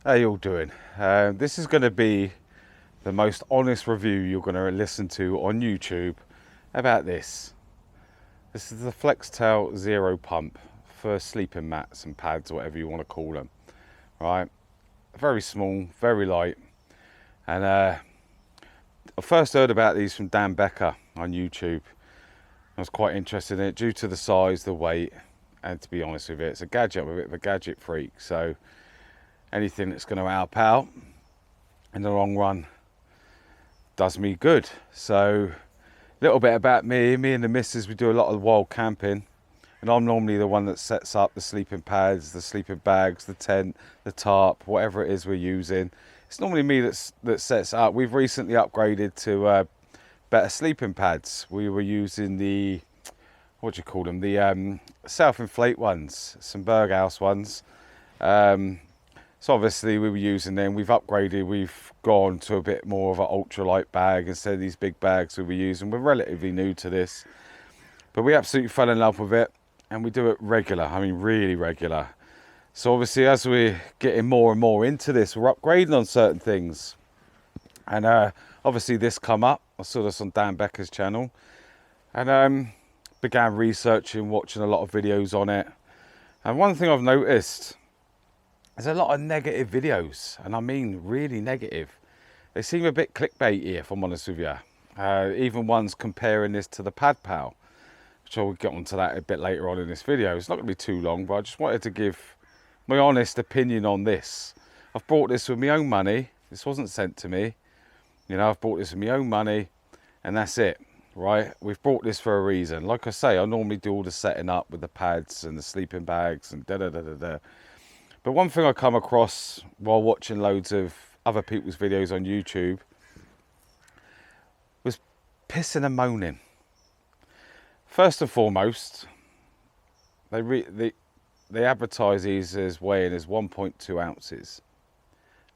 How you all doing? This is going to be the most honest review you're going to listen to on YouTube about this. This is the FLEXTAIL Zero Pump for sleeping mats and pads, or whatever you want to call them. Right? Very small, very light. And I first heard about these from Dan Becker on YouTube. I was quite interested in it due to the size, the weight, and to be honest with you, it's a gadget. I'm a bit of a gadget freak, so anything that's going to help out in the long run does me good. So a little bit about me and the missus, we do a lot of wild camping, and I'm normally the one that sets up the sleeping pads, the sleeping bags, the tent, the tarp, whatever it is we're using. It's normally me that sets up. We've recently upgraded to better sleeping pads. We were using the, what do you call them, the self-inflate ones, some Berghaus ones. So obviously we were using them, we've upgraded, we've gone to a bit more of an ultralight bag instead of these big bags we were using. We're relatively new to this, but we absolutely fell in love with it, and we do it regular, I mean really regular. So obviously as we're getting more and more into this, we're upgrading on certain things. And obviously this come up, I saw this on Dan Becker's channel, and began researching, watching a lot of videos on it. And one thing I've noticed, there's a lot of negative videos, and I mean really negative. They seem a bit clickbaity, if I'm honest with you. Even ones comparing this to the Pad Pal, which I'll get onto that a bit later on in this video. It's not going to be too long, but I just wanted to give my honest opinion on this. I've bought this with my own money. This wasn't sent to me. You know, I've bought this with my own money, and that's it, right? We've bought this for a reason. Like I say, I normally do all the setting up with the pads and the sleeping bags and da-da-da-da-da. But one thing I come across while watching loads of other people's videos on YouTube was pissing and moaning. First and foremost, they advertise these as weighing as 1.2 ounces.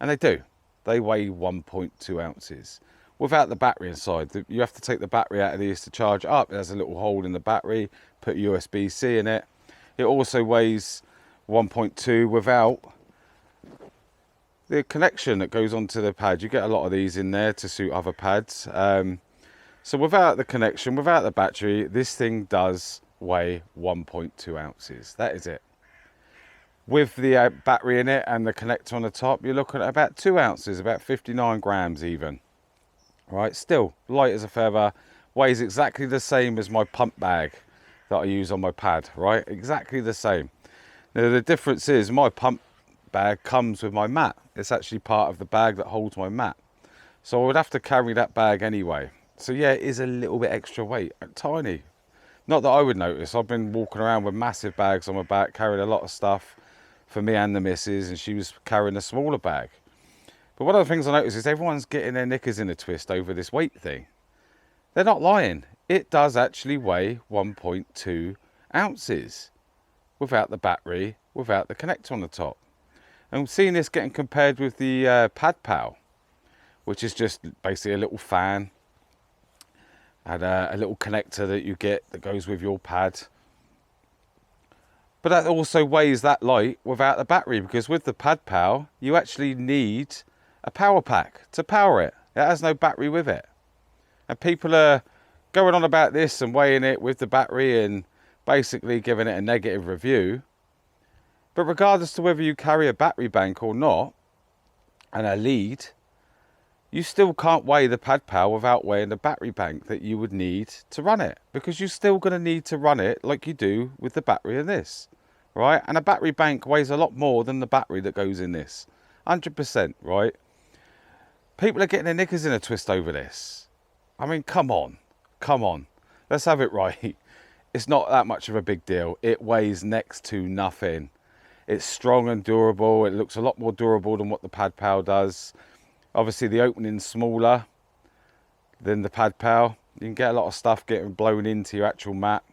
And they do. They weigh 1.2 ounces. Without the battery inside. You have to take the battery out of these to charge up. There's a little hole in the battery, put USB-C in it. It also weighs 1.2 without the connection that goes onto the pad. You get a lot of these in there to suit other pads. So without the connection, without the battery, this thing does weigh 1.2 ounces. That is it. With the battery in it and the connector on the top, you're looking at about 2 ounces, about 59 grams even. Right, still light as a feather, weighs exactly the same as my pump bag that I use on my pad, right? Exactly the same. Now the difference is my pump bag comes with my mat. It's actually part of the bag that holds my mat. So I would have to carry that bag anyway. So yeah, it is a little bit extra weight, tiny. Not that I would notice. I've been walking around with massive bags on my back, carrying a lot of stuff for me and the missus, and she was carrying a smaller bag. But one of the things I noticed is everyone's getting their knickers in a twist over this weight thing. They're not lying. It does actually weigh 1.2 ounces. Without the battery, without the connector on the top. And I'm seeing this getting compared with the Pad Pal, which is just basically a little fan and a little connector that you get that goes with your pad. But that also weighs that light without the battery, because with the Pad Pal, you actually need a power pack to power it. It has no battery with it. And people are going on about this and weighing it with the battery and basically giving it a negative review. But regardless to whether you carry a battery bank or not, and a lead, you still can't weigh the Pad Pal without weighing the battery bank that you would need to run it, because you're still going to need to run it like you do with the battery in this, right? And a battery bank weighs a lot more than the battery that goes in this, 100%, right? People are getting their knickers in a twist over this. I mean, come on, let's have it right. It's not that much of a big deal. It weighs next to nothing. It's strong and durable. It looks a lot more durable than what the Pad Pal does. Obviously the opening's smaller than the Pad Pal. You can get a lot of stuff getting blown into your actual mat.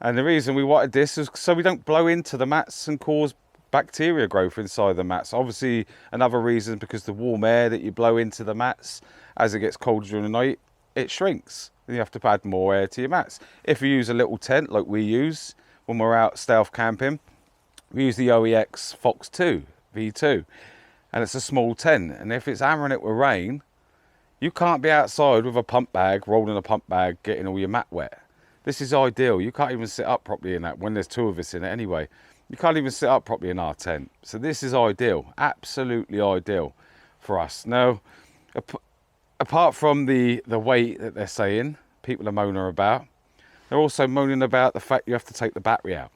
And the reason we wanted this is so we don't blow into the mats and cause bacteria growth inside the mats. Obviously another reason, because the warm air that you blow into the mats as it gets colder during the night, it shrinks. And you have to add more air to your mats. If you use a little tent like we use when we're out stealth camping, we use the OEX Fox 2 V2. and it's a small tent, and if it's hammering it with rain, you can't be outside with a pump bag, rolling a pump bag, getting all your mat wet. This is ideal. You can't even sit up properly in that when there's two of us in it anyway. You can't even sit up properly in our tent. So this is ideal, absolutely ideal for us. Now, apart from the weight that they're saying, people are moaning about, they're also moaning about the fact you have to take the battery out.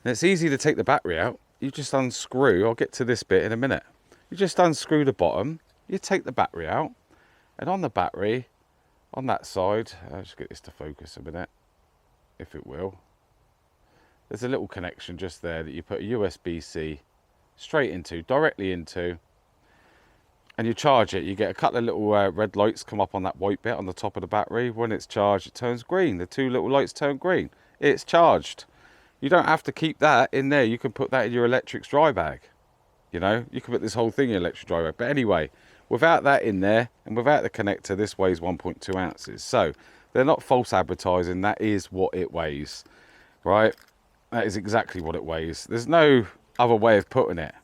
And it's easy to take the battery out. You just unscrew, I'll get to this bit in a minute. You just unscrew the bottom, you take the battery out, and on the battery, on that side, I'll just get this to focus a minute, if it will. There's a little connection just there that you put a USB-C straight into, directly into, and you charge it. You get a couple of little red lights come up on that white bit on the top of the battery. When it's charged, it turns green. The two little lights turn green. It's charged. You don't have to keep that in there. You can put that in your electrics dry bag. You know, you can put this whole thing in your electric dry bag. But anyway, without that in there and without the connector, this weighs 1.2 ounces. So they're not false advertising. That is what it weighs, right? That is exactly what it weighs. There's no other way of putting it.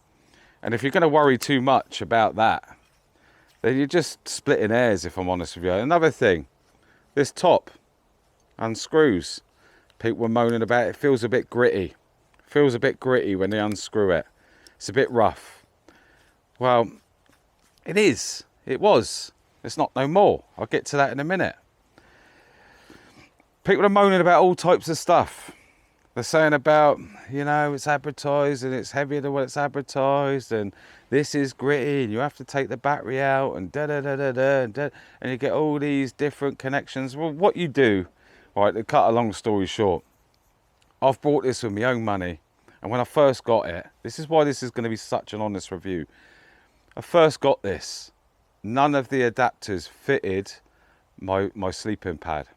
And if you're going to worry too much about that, then you're just splitting hairs, if I'm honest with you. Another thing, this top unscrews. People were moaning about it. It feels a bit gritty. Feels a bit gritty when they unscrew it. It's a bit rough. Well, it is. It was. It's not no more. I'll get to that in a minute. People are moaning about all types of stuff. They're saying about, you know, it's advertised and it's heavier than what it's advertised, and this is gritty and you have to take the battery out and and you get all these different connections. Well, what you do, right, to cut a long story short, I've bought this with my own money, and when I first got it, this is why this is going to be such an honest review. I first got this, none of the adapters fitted my sleeping pad,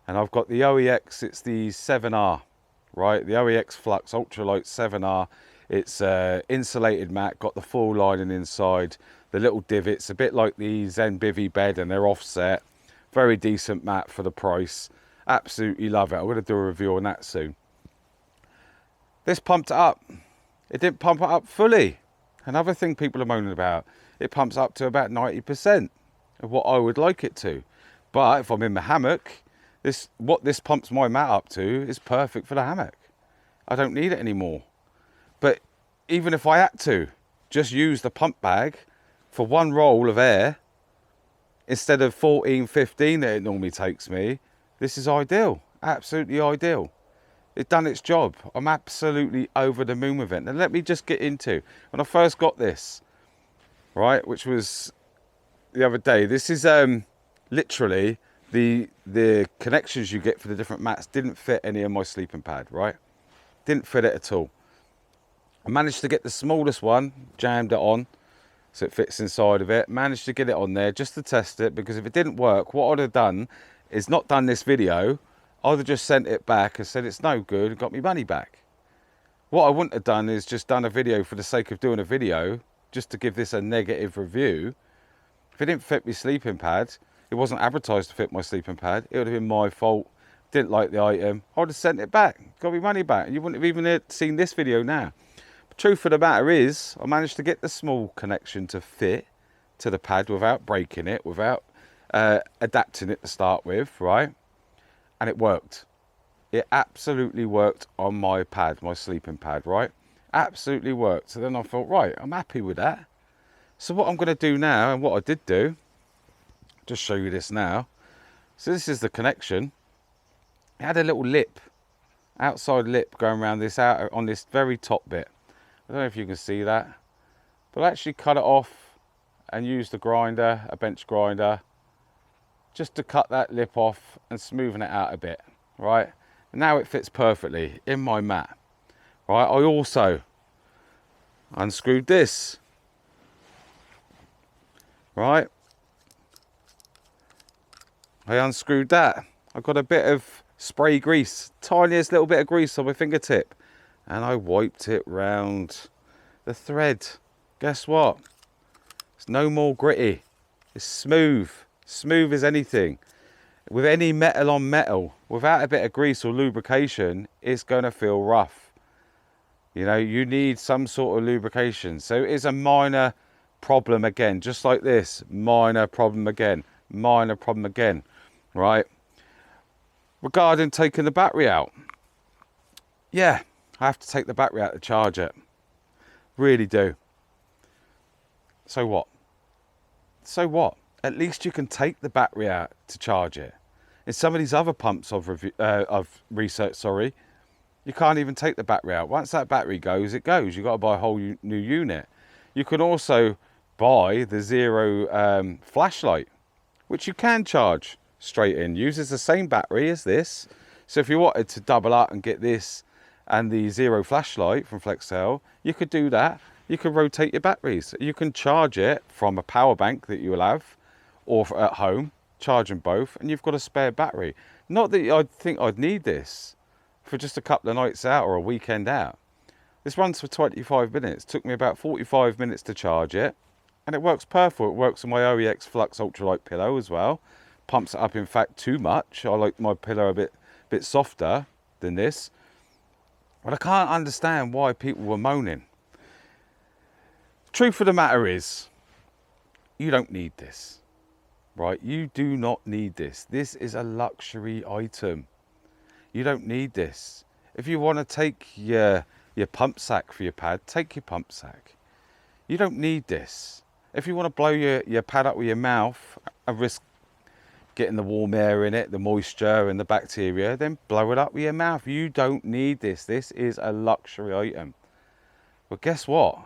and I've got the OEX, it's the 7R. Right, the OEX Flux Ultralight 7R. It's insulated mat, got the full lining inside, the little divots, a bit like the Zen Bivy bed, and they're offset. Very decent mat for the price. Absolutely love it. I'm going to do a review on that soon. This pumped it up. It didn't pump it up fully. Another thing people are moaning about, it pumps up to about 90% of what I would like it to. But if I'm in the hammock, what this pumps my mat up to is perfect for the hammock. I don't need it anymore. But even if I had to just use the pump bag for one roll of air instead of 14, 15 that it normally takes me, this is ideal. Absolutely ideal. It's done its job. I'm absolutely over the moon with it. Now let me just get into, when I first got this, right, which was the other day, this is literally the connections you get for the different mats didn't fit any of my sleeping pad, right? Didn't fit it at all. I managed to get the smallest one, jammed it on so it fits inside of it. Managed to get it on there just to test it, because if it didn't work, what I'd have done is not done this video. I'd have just sent it back and said it's no good and got me money back. What I wouldn't have done is just done a video for the sake of doing a video, just to give this a negative review. If it didn't fit my sleeping pad, it wasn't advertised to fit my sleeping pad, it would have been my fault. Didn't like the item, I would have sent it back, got me money back, and you wouldn't have even seen this video now. But truth of the matter is, I managed to get the small connection to fit to the pad without breaking it, without adapting it to start with, right? And it worked. It absolutely worked on my pad, my sleeping pad, right? Absolutely worked. So then I thought, right, I'm happy with that. So what I'm going to do now, and what I did do, just show you this now. So this is the connection. It had a little lip, outside lip going around this outer, on this very top bit. I don't know if you can see that, but I actually cut it off and used a grinder, a bench grinder, just to cut that lip off and smoothen it out a bit, right? And now it fits perfectly in my mat, right? I also unscrewed this, right? I unscrewed that. I got a bit of spray grease, tiniest little bit of grease on my fingertip, and I wiped it round the thread. Guess what? It's no more gritty. It's smooth as anything. With any metal on metal, without a bit of grease or lubrication, it's going to feel rough. You know, you need some sort of lubrication. So it is a minor problem again, just like this. Minor problem again, minor problem again, right? Regarding taking the battery out. Yeah, I have to take the battery out to charge it. Really do. So what? So what? At least you can take the battery out to charge it. In some of these other pumps of research, you can't even take the battery out. Once that battery goes, it goes. You've got to buy a whole new unit. You can also buy the Zero flashlight, which you can charge straight in. Uses the same battery as this. So if you wanted to double up and get this and the Zero flashlight from FLEXTAIL, you could do that. You can rotate your batteries. You can charge it from a power bank that you will have, or at home, charge them both, and you've got a spare battery. Not that I think I'd need this for just a couple of nights out or a weekend out. This runs for 25 minutes. Took me about 45 minutes to charge it, and it works perfect. It works on my OEX Flux Ultralight pillow as well. Pumps it up, in fact, too much. I like my pillow a bit softer than this. But I can't understand why people were moaning. Truth of the matter is, you don't need this, right? You do not need this. This is a luxury item. You don't need this. If you want to take your pump sack for your pad, take your pump sack. You don't need this. If you want to blow your pad up with your mouth and risk getting the warm air in it, the moisture and the bacteria, then blow it up with your mouth. You don't need this. This is a luxury item. But guess what?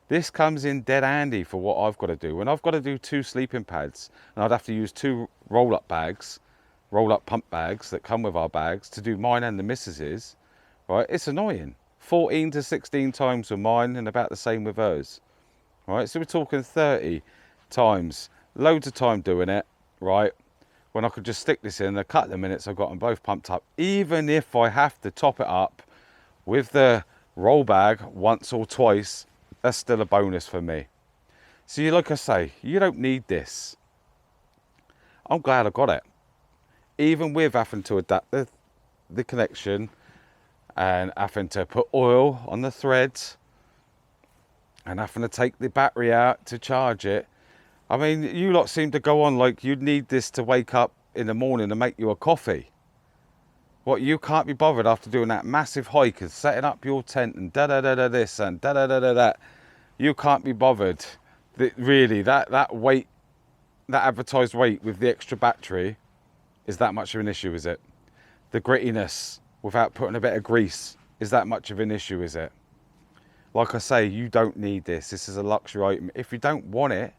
This comes in dead handy for what I've got to do. When I've got to do 2 sleeping pads, and I'd have to use 2 roll-up pump bags that come with our bags to do mine and the missus's, right? It's annoying. 14 to 16 times with mine and about the same with hers, right? So we're talking 30 times, loads of time doing it, right? When I could just stick this in a couple of minutes, I've got them both pumped up. Even if I have to top it up with the roll bag once or twice, that's still a bonus for me. So like I say, you don't need this. I'm glad I got it. Even with having to adapt the connection and having to put oil on the threads and having to take the battery out to charge it. I mean, you lot seem to go on like you'd need this to wake up in the morning and make you a coffee. What, you can't be bothered after doing that massive hike and setting up your tent and da-da-da-da this and da-da-da-da that. You can't be bothered. Really, that weight, that advertised weight with the extra battery is that much of an issue, is it? The grittiness without putting a bit of grease is that much of an issue, is it? Like I say, you don't need this. This is a luxury item. If you don't want it,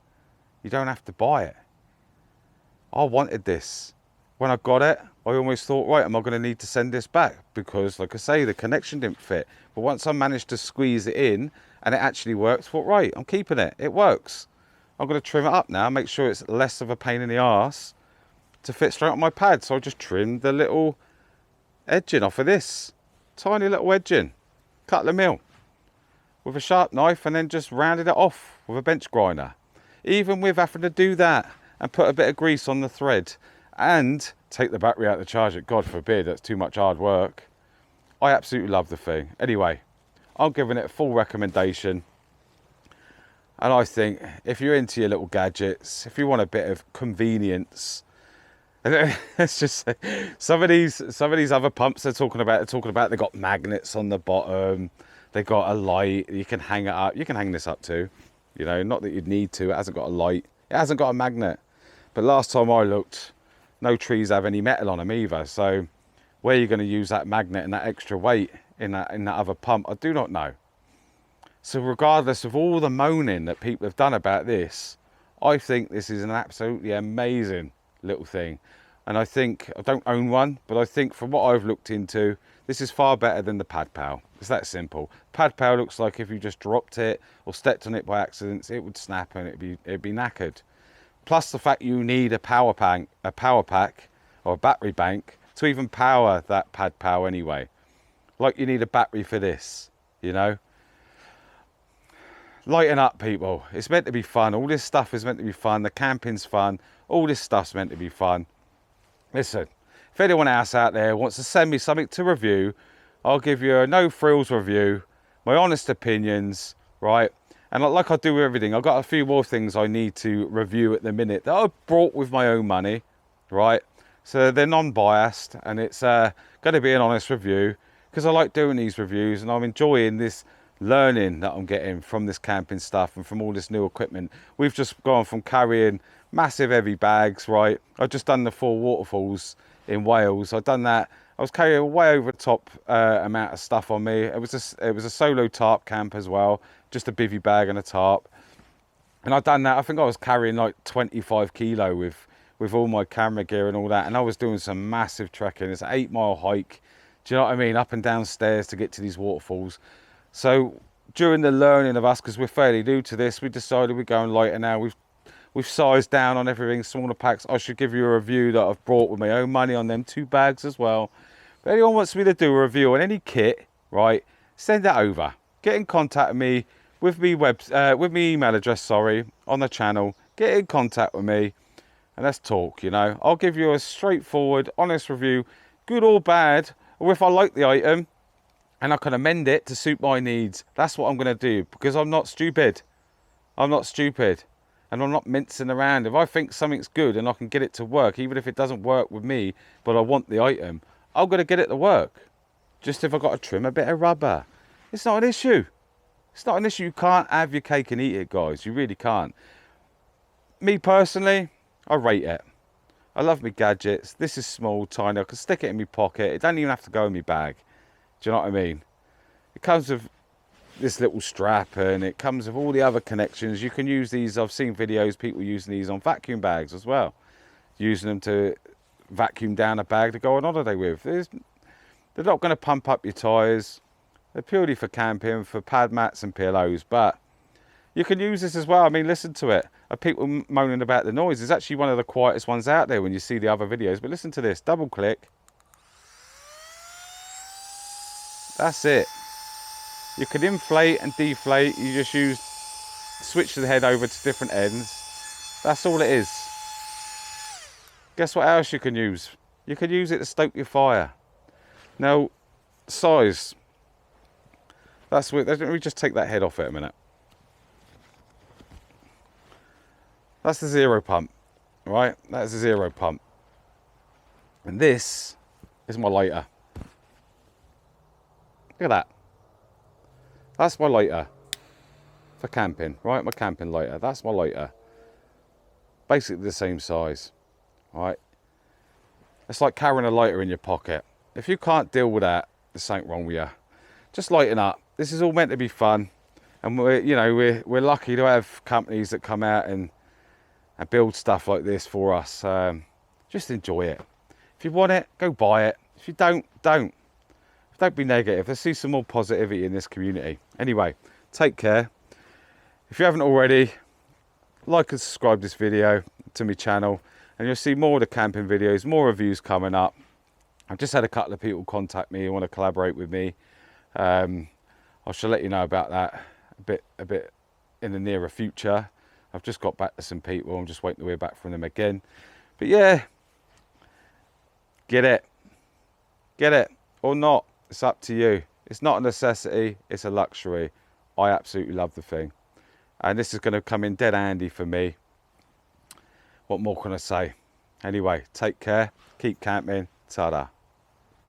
you don't have to buy it. I wanted this. When I got it, I almost thought, right, am I going to need to send this back? Because, like I say, the connection didn't fit. But once I managed to squeeze it in and it actually works, I thought, right, I'm keeping it. It works. I'm going to trim it up now, make sure it's less of a pain in the arse to fit straight on my pad. So I just trimmed the little edging off of this. Tiny little edging. Couple of mil. With a sharp knife, and then just rounded it off with a bench grinder. Even with having to do that and put a bit of grease on the thread and take the battery out to charge it, God forbid, that's too much hard work. I absolutely love the thing. Anyway, I'm giving it a full recommendation. And I think if you're into your little gadgets, if you want a bit of convenience, let's just say some of these other pumps they're talking about they've got magnets on the bottom, they've got a light, you can hang it up. You can hang this up too, you know, not that you'd need to. It hasn't got a light, it hasn't got a magnet. But last time I looked, no trees have any metal on them either. So where you're going to use that magnet and that extra weight in that other pump, I do not know. So regardless of all the moaning that people have done about this, I think this is an absolutely amazing little thing. And I think, I don't own one, but I think from what I've looked into, this is far better than the Pad Pal. It's that simple. Pad Pal looks like if you just dropped it or stepped on it by accident, it would snap and it'd be knackered. Plus the fact you need a power pack or a battery bank to even power that Pad Pal anyway. Like you need a battery for this, you know. Lighten up, people. It's meant to be fun. All this stuff is meant to be fun. The camping's fun. All this stuff's meant to be fun. Listen, if anyone else out there wants to send me something to review, I'll give you a no frills review, my honest opinions, right? And like I do with everything, I've got a few more things I need to review at the minute that I've bought with my own money, right? So they're non-biased, and it's going to be an honest review because I like doing these reviews and I'm enjoying this learning that I'm getting from this camping stuff and from all this new equipment. We've just gone from carrying massive heavy bags, right? I've just done the 4 waterfalls in Wales. I've done that. I was carrying way over the top amount of stuff on me. It was a solo tarp camp as well, just a bivvy bag and a tarp. And I've done that. I think I was carrying like 25 kilo with all my camera gear and all that. And I was doing some massive trekking. It's an 8-mile hike. Do you know what I mean? Up and down stairs to get to these waterfalls. So during the learning of us, because we're fairly new to this, we decided we're going lighter now. We've sized down on everything, smaller packs. I should give you a review that I've brought with my own money on them 2 bags as well. If anyone wants me to do a review on any kit, right, send that over. Get in contact with me with me email address, sorry, on the channel. Get in contact with me and let's talk, you know. I'll give you a straightforward, honest review, good or bad, or if I like the item and I can amend it to suit my needs. That's what I'm going to do, because I'm not stupid. I'm not stupid. And I'm not mincing around. If I think something's good and I can get it to work, even if it doesn't work with me, but I want the item, I'm going to get it to work. Just if I've got to trim a bit of rubber. It's not an issue. It's not an issue. You can't have your cake and eat it, guys. You really can't. Me personally, I rate it. I love my gadgets. This is small, tiny. I can stick it in my pocket. It don't even have to go in my bag. Do you know what I mean? It comes with this little strap, and it comes with all the other connections. You can use these. I've seen videos, people using these on vacuum bags as well, using them to vacuum down a bag to go on holiday with. They're not going to pump up your tyres. They're purely for camping, for pad mats and pillows. But you can use this as well. I mean, listen to it. Are people moaning about the noise? It's actually one of the quietest ones out there when you see the other videos. But listen to this. Double click. That's it. You can inflate and deflate. You just switch the head over to different ends. That's all it is. Guess what else you can use? You can use it to stoke your fire. Now, size. Let me just take that head off it a minute. That's the 0 pump, right? That's the 0 pump. And this is my lighter. Look at that. That's my lighter for camping, right? My camping lighter. That's my lighter. Basically the same size, right? It's like carrying a lighter in your pocket. If you can't deal with that, there's something wrong with you. Just lighten up. This is all meant to be fun, and we're lucky to have companies that come out and build stuff like this for us. Just enjoy it. If you want it, go buy it. If you don't. Don't be negative. Let's see some more positivity in this community. Anyway, take care. If you haven't already, like and subscribe this video to my channel, and you'll see more of the camping videos, more reviews coming up. I've just had a couple of people contact me who want to collaborate with me. I shall let you know about that a bit in the nearer future. I've just got back to some people. I'm just waiting to hear back from them again. But yeah, get it or not. It's up to you. It's not a necessity, it's a luxury. I absolutely love the thing. And this is going to come in dead handy for me. What more can I say? Anyway, take care, keep camping, ta-da.